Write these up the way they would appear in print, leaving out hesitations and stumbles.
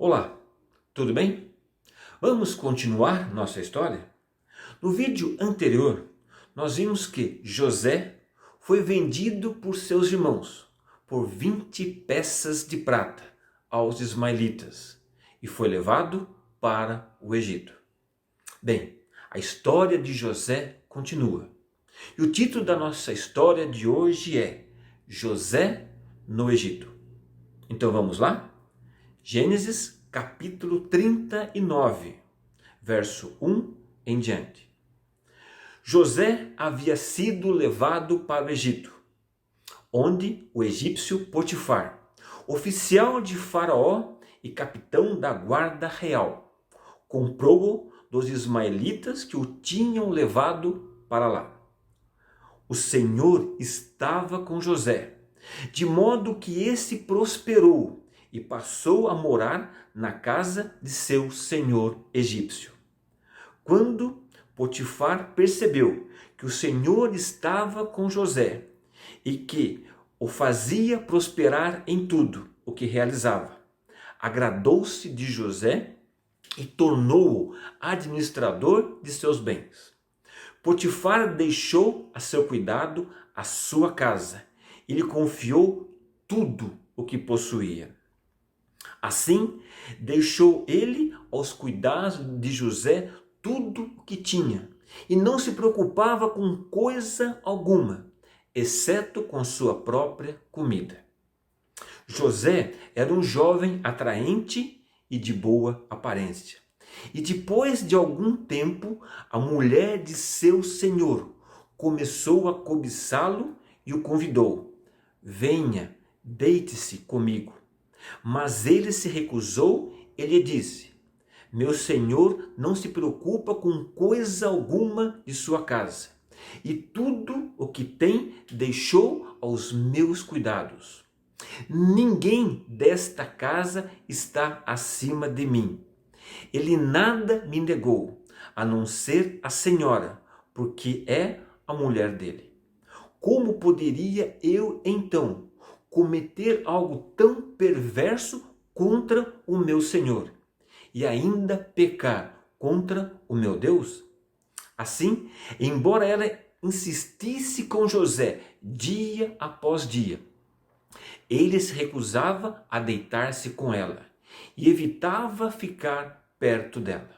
Olá, tudo bem? Vamos continuar nossa história? No vídeo anterior, nós vimos que José foi vendido por seus irmãos por 20 peças de prata aos ismaelitas e foi levado para o Egito. Bem, a história de José continua. E o título da nossa história de hoje é José no Egito. Então vamos lá? Gênesis capítulo 39, verso 1 em diante. José havia sido levado para o Egito, onde o egípcio Potifar, oficial de Faraó e capitão da guarda real, comprou-o dos ismaelitas que o tinham levado para lá. O Senhor estava com José, de modo que esse prosperou e passou a morar na casa de seu senhor egípcio. Quando Potifar percebeu que o Senhor estava com José e que o fazia prosperar em tudo o que realizava, agradou-se de José e tornou-o administrador de seus bens. Potifar deixou a seu cuidado a sua casa e lhe confiou tudo o que possuía. Assim, deixou ele aos cuidados de José tudo o que tinha e não se preocupava com coisa alguma, exceto com sua própria comida. José era um jovem atraente e de boa aparência. E depois de algum tempo, a mulher de seu senhor começou a cobiçá-lo e o convidou: venha, deite-se comigo. Mas ele se recusou e lhe disse: meu senhor não se preocupa com coisa alguma de sua casa, e tudo o que tem deixou aos meus cuidados. Ninguém desta casa está acima de mim. Ele nada me negou, a não ser a senhora, porque é a mulher dele. Como poderia eu, então, cometer algo tão perverso contra o meu Senhor e ainda pecar contra o meu Deus? Assim, embora ela insistisse com José dia após dia, ele se recusava a deitar-se com ela e evitava ficar perto dela.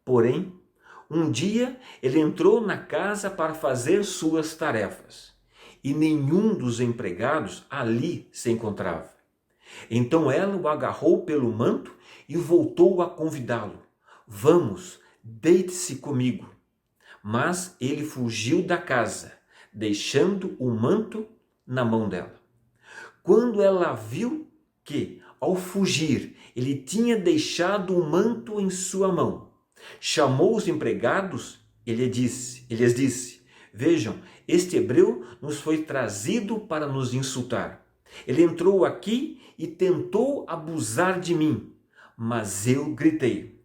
Porém, um dia ele entrou na casa para fazer suas tarefas e nenhum dos empregados ali se encontrava. Então ela o agarrou pelo manto e voltou a convidá-lo: vamos, deite-se comigo. Mas ele fugiu da casa, deixando o manto na mão dela. Quando ela viu que, ao fugir, ele tinha deixado o manto em sua mão, chamou os empregados e lhes disse: vejam, este hebreu nos foi trazido para nos insultar. Ele entrou aqui e tentou abusar de mim, mas eu gritei.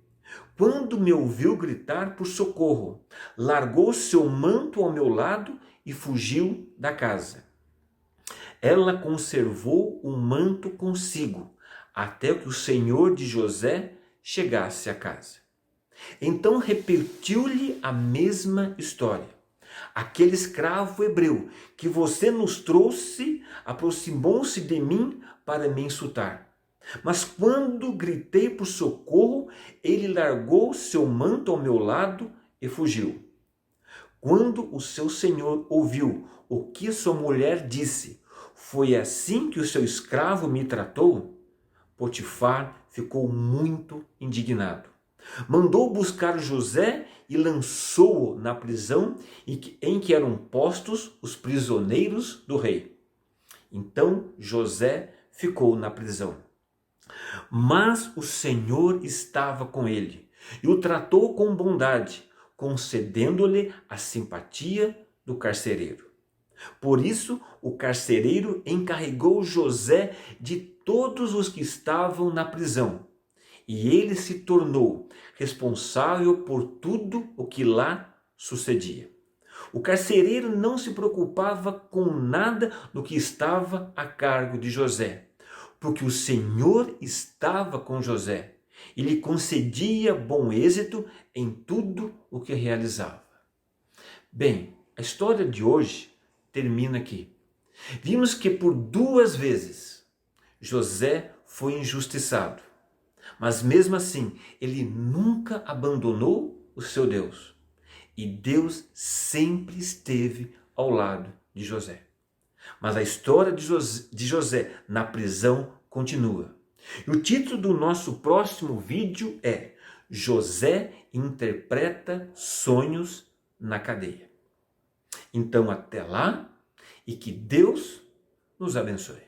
Quando me ouviu gritar por socorro, largou seu manto ao meu lado e fugiu da casa. Ela conservou o manto consigo, até que o senhor de José chegasse à casa. Então repetiu-lhe a mesma história. Aquele escravo hebreu que você nos trouxe aproximou-se de mim para me insultar. Mas quando gritei por socorro, ele largou seu manto ao meu lado e fugiu. Quando o seu senhor ouviu o que sua mulher disse: foi assim que o seu escravo me tratou? Potifar ficou muito indignado. Mandou buscar José e lançou-o na prisão em que eram postos os prisioneiros do rei. Então José ficou na prisão. Mas o Senhor estava com ele e o tratou com bondade, concedendo-lhe a simpatia do carcereiro. Por isso, o carcereiro encarregou José de todos os que estavam na prisão, e ele se tornou responsável por tudo o que lá sucedia. O carcereiro não se preocupava com nada do que estava a cargo de José, porque o Senhor estava com José e lhe concedia bom êxito em tudo o que realizava. Bem, a história de hoje termina aqui. Vimos que por 2 vezes José foi injustiçado, mas mesmo assim ele nunca abandonou o seu Deus. E Deus sempre esteve ao lado de José. Mas a história de José na prisão continua. E o título do nosso próximo vídeo é José interpreta sonhos na cadeia. Então até lá e que Deus nos abençoe.